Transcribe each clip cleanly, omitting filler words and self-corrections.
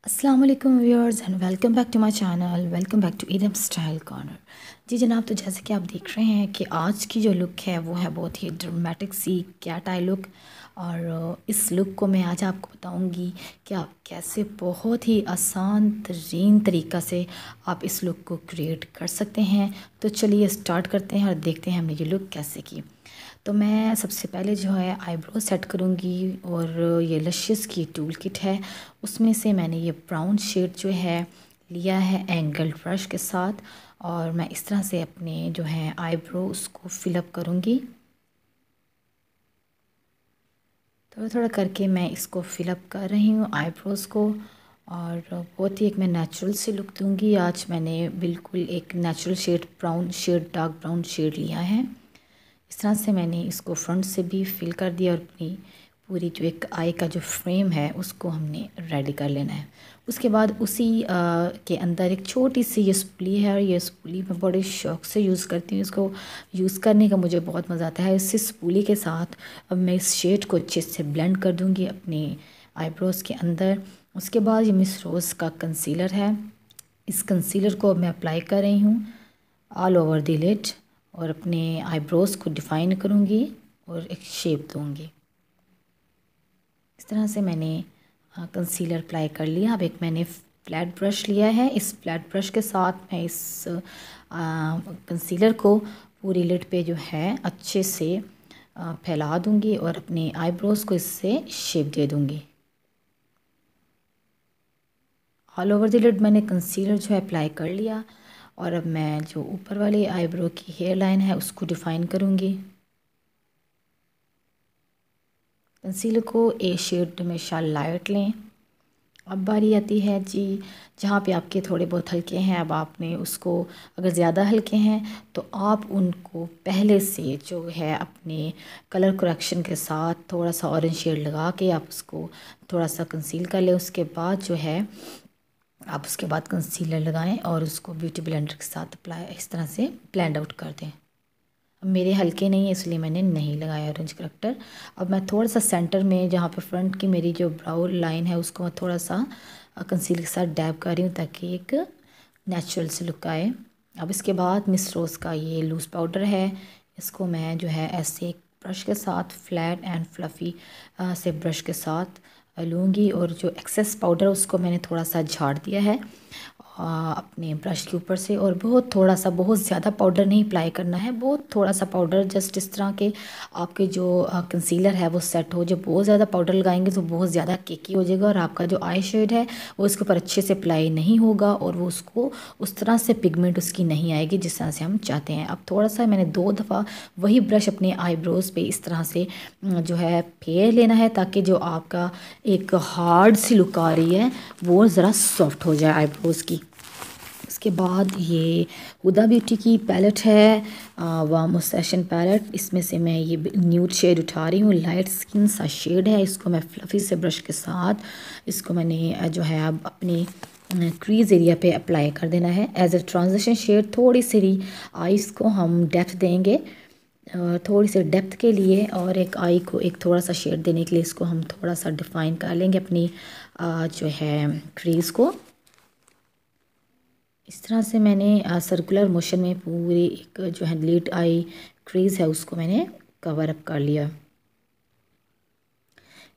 अस्सलाम वालेकुम viewers and welcome back to my channel. Welcome back to Idam style corner. जी जनाब, तो जैसे कि आप देख रहे हैं कि आज की जो लुक है वो है बहुत ही ड्रामेटिक सी कैट आई लुक। और इस लुक को मैं आज आपको बताऊंगी कि आप कैसे बहुत ही आसान तरीन तरीक़ा से आप इस लुक को क्रिएट कर सकते हैं। तो चलिए स्टार्ट करते हैं और देखते हैं हमने ये लुक कैसे की। तो मैं सबसे पहले जो है आईब्रो सेट करूँगी और ये लशियस की टूल किट है, उसमें से मैंने ये ब्राउन शेड जो है लिया है एंगल ब्रश के साथ। और मैं इस तरह से अपने जो है आईब्रो उसको फिलअप करूँगी। थोड़ा थोड़ा करके मैं इसको फिलअप कर रही हूँ आईब्रोज़ को। और बहुत ही एक मैं नेचुरल से लुक दूँगी। आज मैंने बिल्कुल एक natural shade brown shade dark brown shade लिया है। इस तरह से मैंने इसको फ्रंट से भी फिल कर दिया और अपनी पूरी जो एक आई का जो फ्रेम है उसको हमने रेडी कर लेना है। उसके बाद उसी के अंदर एक छोटी सी ये स्पूली है और ये स्पूली मैं बड़े शौक़ से यूज़ करती हूँ। इसको यूज़ करने का मुझे बहुत मज़ा आता है। इसी स्पूली के साथ अब मैं इस शेड को अच्छे से ब्लेंड कर दूँगी अपने आईब्रोज़ के अंदर। उसके बाद ये मिस रोज़ का कंसीलर है, इस कंसीलर को मैं अप्लाई कर रही हूँ ऑल ओवर द लिड और अपने आईब्रोज़ को डिफ़ाइन करूँगी और एक शेप दूँगी। इस तरह से मैंने कंसीलर अप्लाई कर लिया। अब एक मैंने फ्लैट ब्रश लिया है, इस फ्लैट ब्रश के साथ मैं इस कंसीलर को पूरी लिड पे जो है अच्छे से फैला दूँगी और अपने आईब्रोज़ को इससे शेप दे दूँगी। ऑल ओवर द लिड मैंने कंसीलर जो है अप्लाई कर लिया और अब मैं जो ऊपर वाली आईब्रो की हेयर लाइन है उसको डिफ़ाइन करूँगी। कंसीलर को ए शेड हमेशा लाइट लें। अब बारी आती है जी जहाँ पे आपके थोड़े बहुत हल्के हैं, अब आपने उसको अगर ज़्यादा हल्के हैं तो आप उनको पहले से जो है अपने कलर करेक्शन के साथ थोड़ा सा ऑरेंज शेड लगा के आप उसको थोड़ा सा कंसील कर लें। उसके बाद जो है आप उसके बाद कंसीलर लगाएं और उसको ब्यूटी ब्लेंडर के साथ अप्लाई इस तरह से ब्लेंड आउट कर दें। अब मेरे हल्के नहीं है इसलिए मैंने नहीं लगाया ऑरेंज करेक्टर। अब मैं थोड़ा सा सेंटर में जहाँ पे फ्रंट की मेरी जो ब्राउ लाइन है उसको मैं थोड़ा सा कंसीलर के साथ डैब कर रही हूँ ताकि एक नेचुरल से लुक आए। अब इसके बाद मिस रोज़ का ये लूज़ पाउडर है, इसको मैं जो है ऐसे एक ब्रश के साथ फ्लैट एंड फ्लफ़ी से ब्रश के साथ लूँगी और जो एक्सेस पाउडर उसको मैंने थोड़ा सा झाड़ दिया है अपने ब्रश के ऊपर से। और बहुत थोड़ा सा, बहुत ज़्यादा पाउडर नहीं अप्लाई करना है, बहुत थोड़ा सा पाउडर, जस्ट इस तरह के आपके जो कंसीलर है वो सेट हो। जब बहुत ज़्यादा पाउडर लगाएंगे तो बहुत ज़्यादा केकी हो जाएगा और आपका जो आई शेड है वो इसके ऊपर अच्छे से अप्लाई नहीं होगा और वो उसको उस तरह से पिगमेंट उसकी नहीं आएगी जिस तरह से हम चाहते हैं। अब थोड़ा सा मैंने 2 दफ़ा वही ब्रश अपने आईब्रोज़ पे इस तरह से जो है फेर लेना है ताकि जो आपका एक हार्ड सी लुक आ रही है वो ज़रा सॉफ्ट हो जाए आईब्रोज़ की। उसके बाद ये हुदा ब्यूटी की पैलेट है, वार्म सेशन पैलेट। इसमें से मैं ये न्यूड शेड उठा रही हूँ, लाइट स्किन सा शेड है। इसको मैं फ्लफ़ी से ब्रश के साथ इसको मैंने जो है अब अपनी क्रीज एरिया पे अप्लाई कर देना है एज ए ट्रांजिशन शेड। थोड़ी सी आईज़ को हम डेप्थ देंगे, थोड़ी सी डेप्थ के लिए और एक आई को एक थोड़ा सा शेड देने के लिए इसको हम थोड़ा सा डिफ़ाइन कर लेंगे अपनी जो है क्रीज को। इस तरह से मैंने सर्कुलर मोशन में पूरी एक जो है लीड आई क्रीज है उसको मैंने कवर अप कर लिया।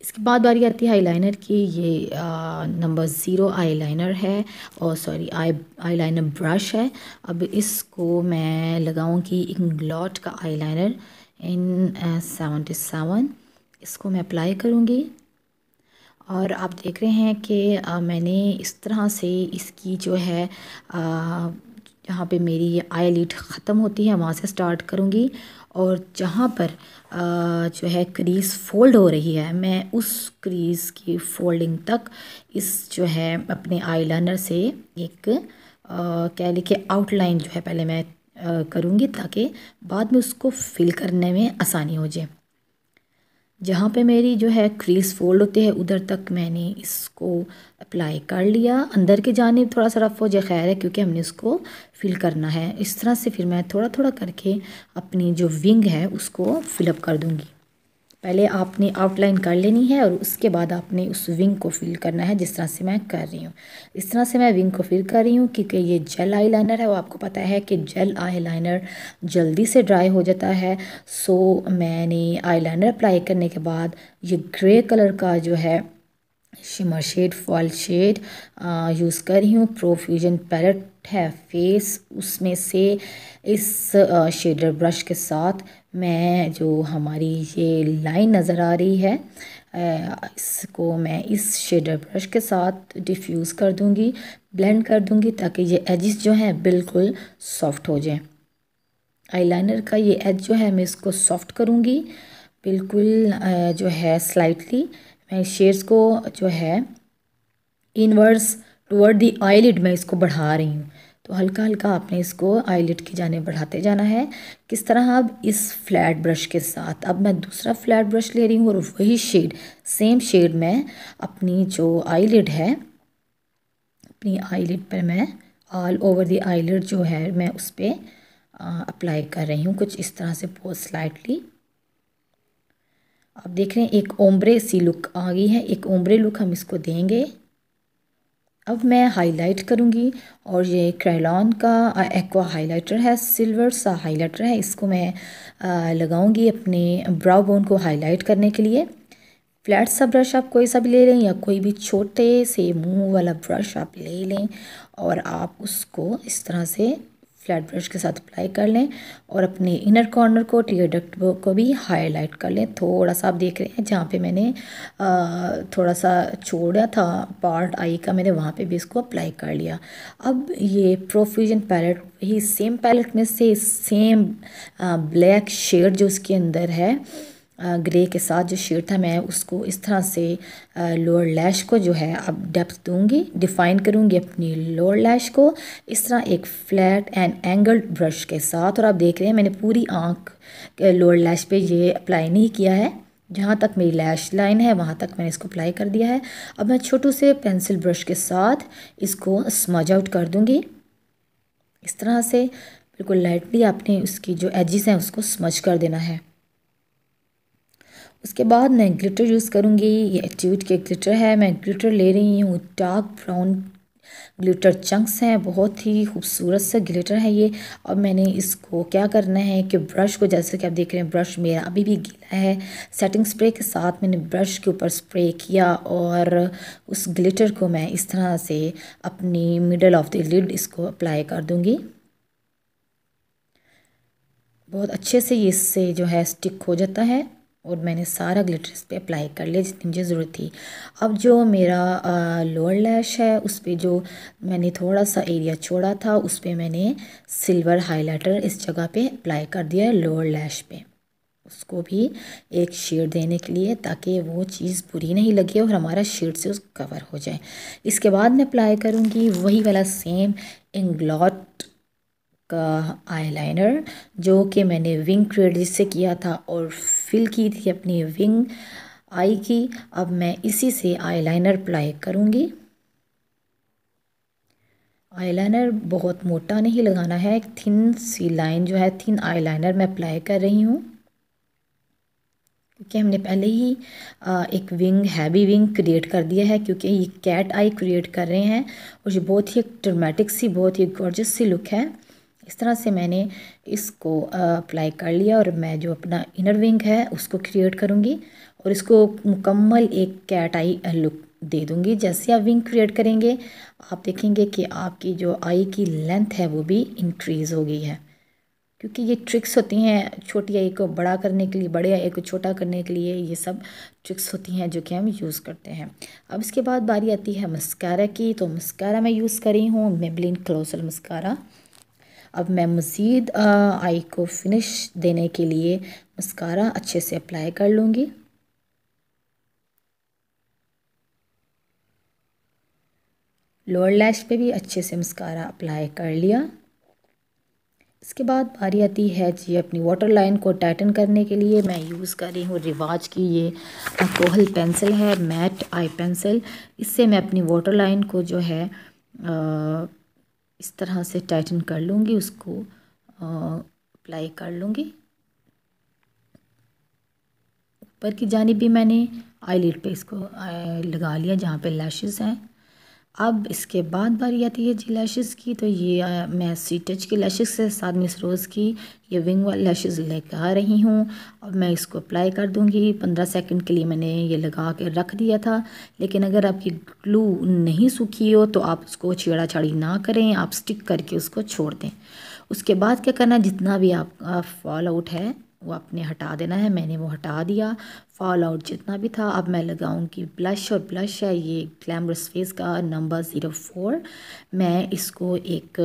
इसके बाद बारी आती है आईलाइनर की। ये नंबर 0 आईलाइनर है और सॉरी आईलाइनर ब्रश है। अब इसको मैं लगाऊंगी इंग्लॉट का आईलाइनर इन 77। इसको मैं अप्लाई करूँगी और आप देख रहे हैं कि मैंने इस तरह से इसकी जो है जहाँ पे मेरी ये आई लिड ख़त्म होती है वहाँ से स्टार्ट करूँगी और जहाँ पर जो है क्रीज़ फोल्ड हो रही है मैं उस क्रीज़ की फोल्डिंग तक इस जो है अपने आईलाइनर से एक कह लीजिए आउटलाइन जो है पहले मैं करूँगी ताकि बाद में उसको फिल करने में आसानी हो जाए। जहाँ पे मेरी जो है क्रीज फोल्ड होते हैं उधर तक मैंने इसको अप्लाई कर लिया। अंदर की जानिब थोड़ा सा रफ हो जाए खैर है क्योंकि हमने इसको फिल करना है। इस तरह से फिर मैं थोड़ा थोड़ा करके अपनी जो विंग है उसको फिलअप कर दूँगी। पहले आपने आउटलाइन कर लेनी है और उसके बाद आपने उस विंग को फिल करना है, जिस तरह से मैं कर रही हूँ। इस तरह से मैं विंग को फिल कर रही हूँ क्योंकि ये जेल आईलाइनर है, वो आपको पता है कि जेल आईलाइनर जल्दी से ड्राई हो जाता है। सो मैंने आईलाइनर अप्लाई करने के बाद ये ग्रे कलर का जो है shimmer shade fall shade use कर रही हूँ। प्रोफ्यूजन पैलेट है फेस, उसमें से इस शेडर ब्रश के साथ मैं जो हमारी ये लाइन नज़र आ रही है इसको मैं इस शेडर ब्रश के साथ डिफ्यूज़ कर दूँगी, ब्लेंड कर दूँगी, ताकि ये एजेस जो हैं बिल्कुल सॉफ्ट हो जाएं। आईलाइनर का ये एज जो है मैं इसको सॉफ्ट करूँगी बिल्कुल जो है स्लाइटली। मैं शेड्स को जो है इनवर्स टुवर्ड दी आईलिड में इसको बढ़ा रही हूँ। तो हल्का हल्का आपने इसको आईलिड की जाने बढ़ाते जाना है। किस तरह? अब इस फ्लैट ब्रश के साथ अब मैं दूसरा फ्लैट ब्रश ले रही हूँ और वही शेड, सेम शेड मैं अपनी जो आईलिड है, अपनी आईलिड पर मैं ऑल ओवर दी आईलिड जो है मैं उस पर अप्लाई कर रही हूँ, कुछ इस तरह से बहुत स्लाइटली। आप देख रहे हैं एक ओम्ब्रे सी लुक आ गई है, एक ओम्ब्रे लुक हम इसको देंगे। अब मैं हाईलाइट करूँगी और ये क्रेयॉन का एक्वा हाइलाइटर है, सिल्वर सा हाइलाइटर है, इसको मैं लगाऊंगी अपने ब्राउ बोन को हाईलाइट करने के लिए। फ्लैट सा ब्रश आप कोई सा भी ले लें या कोई भी छोटे से मुंह वाला ब्रश आप ले लें और आप उसको इस तरह से फ्लैट ब्रश के साथ अप्लाई कर लें और अपने इनर कॉर्नर को, टीयर डक्ट को भी हाईलाइट कर लें। थोड़ा सा आप देख रहे हैं जहाँ पे मैंने थोड़ा सा छोड़ा था पार्ट आई का, मैंने वहाँ पे भी इसको अप्लाई कर लिया। अब ये प्रोफ्यूजन पैलेट, वही सेम पैलेट में से सेम ब्लैक शेड जो उसके अंदर है ग्रे के साथ जो शेड था, मैं उसको इस तरह से लोअर लैश को जो है अब डेप्थ दूंगी, डिफाइन करूंगी अपनी लोअर लैश को इस तरह एक फ्लैट एंड एंगल्ड ब्रश के साथ। और आप देख रहे हैं मैंने पूरी आँख लोअर लैश पे ये अप्लाई नहीं किया है, जहाँ तक मेरी लैश लाइन है वहाँ तक मैंने इसको अप्लाई कर दिया है। अब मैं छोटू से पेंसिल ब्रश के साथ इसको स्मज आउट कर दूंगी इस तरह से, बिल्कुल लाइटली आपने उसकी जो एजिस हैं उसको स्मज कर देना है। उसके बाद मैं ग्लिटर यूज़ करूँगी, ये एट्यूड के ग्लिटर है, मैं ग्लिटर ले रही हूँ, डार्क ब्राउन ग्लिटर चंक्स हैं, बहुत ही खूबसूरत सा ग्लिटर है ये। अब मैंने इसको क्या करना है कि ब्रश को, जैसे कि आप देख रहे हैं ब्रश मेरा अभी भी गीला है, सेटिंग स्प्रे के साथ मैंने ब्रश के ऊपर स्प्रे किया और उस ग्लिटर को मैं इस तरह से अपनी मिडल ऑफ द लिड इसको अप्लाई कर दूँगी। बहुत अच्छे से ये इससे जो है स्टिक हो जाता है और मैंने सारा ग्लिटर इस पर अप्लाई कर लिया जितनी मुझे ज़रूरत थी। अब जो मेरा लोअर लैश है उस पर जो मैंने थोड़ा सा एरिया छोड़ा था उस पर मैंने सिल्वर हाइलाइटर इस जगह पे अप्लाई कर दिया लोअर लैश पे, उसको भी एक शेड देने के लिए ताकि वो चीज़ बुरी नहीं लगे और हमारा शेड से उस कवर हो जाए। इसके बाद मैं अप्लाई करूँगी वही वाला सेम इंग्लॉट का आईलाइनर जो कि मैंने विंग क्रिएट से किया था और फिल की थी अपनी विंग आई की। अब मैं इसी से आईलाइनर अप्लाई करूँगी। आईलाइनर बहुत मोटा नहीं लगाना है, एक थिन सी लाइन जो है, थिन आईलाइनर मैं अप्लाई कर रही हूँ क्योंकि हमने पहले ही एक विंग, हैवी विंग क्रिएट कर दिया है क्योंकि ये कैट आई क्रिएट कर रहे हैं और ये बहुत ही ड्रामेटिक सी, बहुत ही गॉर्जियस सी लुक है। इस तरह से मैंने इसको अप्लाई कर लिया और मैं जो अपना इनर विंग है उसको क्रिएट करूँगी और इसको मुकम्मल एक कैट आई लुक दे दूँगी। जैसे आप विंग क्रिएट करेंगे आप देखेंगे कि आपकी जो आई की लेंथ है वो भी इंक्रीज़ हो गई है, क्योंकि ये ट्रिक्स होती हैं छोटी आई को बड़ा करने के लिए, बड़े आई को छोटा करने के लिए, ये सब ट्रिक्स होती हैं जो कि हम यूज़ करते हैं। अब इसके बाद बारी आती है मस्कारा की, तो मस्कारा मैं यूज़ कर रही हूँ मेबेलिन क्लोजर मस्कारा। अब मैं मज़ीद आई को फिनिश देने के लिए मस्कारा अच्छे से अप्लाई कर लूँगी। लोअर लैश पे भी अच्छे से मस्कारा अप्लाई कर लिया। इसके बाद बारी आती है जी अपनी वाटर लाइन को टाइटन करने के लिए। मैं यूज़ कर रही हूँ रिवाज की ये कोहल पेंसिल है, मैट आई पेंसिल। इससे मैं अपनी वाटर लाइन को जो है इस तरह से टाइटन कर लूँगी, उसको अप्लाई कर लूँगी ऊपर की जानिब भी मैंने आईलिड पे इसको लगा लिया जहाँ पे लैशेस हैं। अब इसके बाद बारी आती है जी लैशेस की। तो ये मैं सी टच की लैशेस के साथ मिस रोज़ की ये विंग वाली लैशेस लेकर आ रही हूँ। अब मैं इसको अप्लाई कर दूँगी। 15 सेकंड के लिए मैंने ये लगा के रख दिया था, लेकिन अगर आपकी ग्लू नहीं सूखी हो तो आप उसको छेड़ा छाड़ी ना करें, आप स्टिक करके उसको छोड़ दें। उसके बाद क्या करना, जितना भी आपका फॉल आउट है वो आपने हटा देना है। मैंने वो हटा दिया, फॉल आउट जितना भी था। अब मैं लगाऊंगी ब्लश, और ब्लश है ये ग्लैमरस फेस का नंबर 04। मैं इसको एक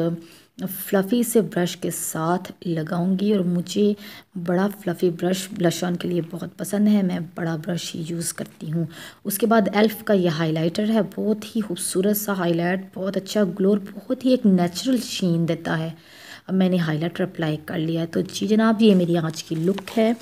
फ्लफ़ी से ब्रश के साथ लगाऊंगी, और मुझे बड़ा फ्लफ़ी ब्रश ब्लश ऑन के लिए बहुत पसंद है, मैं बड़ा ब्रश ही यूज़ करती हूँ। उसके बाद एल्फ का ये हाइलाइटर है, बहुत ही खूबसूरत सा हाईलाइट, बहुत अच्छा ग्लो, बहुत ही एक नेचुरल शीन देता है। अब मैंने हाइलाइटर अप्लाई कर लिया है। तो जी जनाब, ये मेरी आज की लुक है,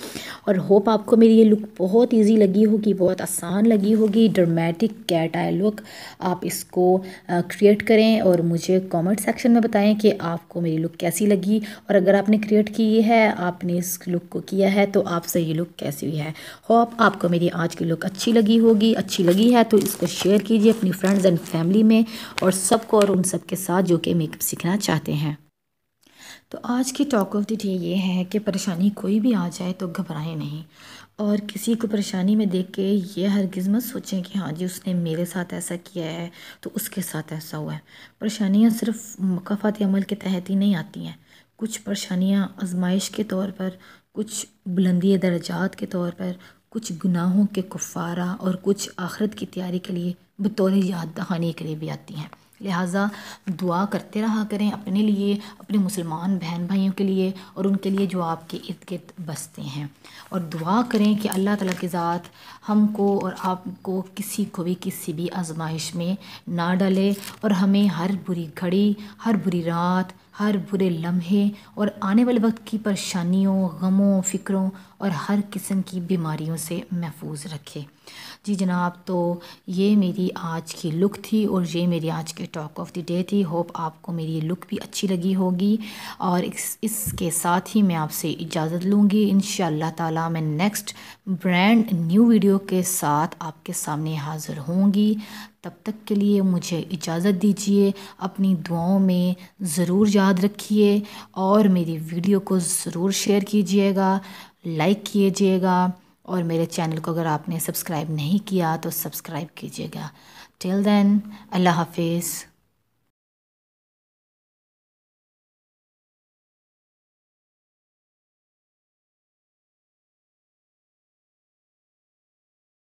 और होप आपको मेरी ये लुक बहुत इजी लगी होगी, बहुत आसान लगी होगी। ड्रामेटिक कैट आई लुक, आप इसको क्रिएट करें और मुझे कमेंट सेक्शन में बताएं कि आपको मेरी लुक कैसी लगी, और अगर आपने क्रिएट की है, आपने इस लुक को किया है, तो आपसे ये लुक कैसी हुई है। होप आपको मेरी आज की लुक अच्छी लगी होगी। अच्छी लगी है तो इसको शेयर कीजिए अपनी फ्रेंड्स एंड फैमिली में, और सबको, और उन सब के साथ जो कि मेकअप सीखना चाहते हैं। तो आज की टॉक ऑफ द डे ये है कि परेशानी कोई भी आ जाए तो घबराएं नहीं, और किसी को परेशानी में देख के ये हरगिज़ मत सोचें कि हाँ जी उसने मेरे साथ ऐसा किया है तो उसके साथ ऐसा हुआ है। परेशानियाँ सिर्फ मुकाफ़ाती अमल के तहत ही नहीं आती हैं। कुछ परेशानियाँ आजमाइश के तौर पर, कुछ बुलंदी दर्जात के तौर पर, कुछ गुनाहों के कुफ़ारा, और कुछ आखिरत की तैयारी के लिए बतौर याद दहानी के लिए भी आती हैं। लिहाजा दुआ करते रहा करें अपने लिए, अपने मुसलमान बहन भाइयों के लिए, और उनके लिए जो आपके इर्द गिर्द बसते हैं। और दुआ करें कि अल्लाह ताला की ज़ात हमको और आपको, किसी को भी किसी भी आजमाइश में ना डाले, और हमें हर बुरी घड़ी, हर बुरी रात, हर बुरे लम्हे, और आने वाले वक्त की परेशानियों, गमों, फ़िक्रों, और हर किस्म की बीमारियों से महफूज रखे। जी जनाब, तो ये मेरी आज की लुक थी, और ये मेरी आज की टॉक ऑफ द डे थी। होप आपको मेरी ये लुक भी अच्छी लगी होगी, और इसके साथ ही मैं आपसे इजाज़त लूँगी। इंशाअल्लाह ताला मैं नेक्स्ट ब्रांड न्यू वीडियो के साथ आपके सामने हाज़िर होंगी। तब तक के लिए मुझे इजाज़त दीजिए। अपनी दुआओं में ज़रूर याद रखिए, और मेरी वीडियो को ज़रूर शेयर कीजिएगा, लाइक कीजिएगा, और मेरे चैनल को अगर आपने सब्सक्राइब नहीं किया तो सब्सक्राइब कीजिएगा। टिल देन, अल्लाह हाफिज़।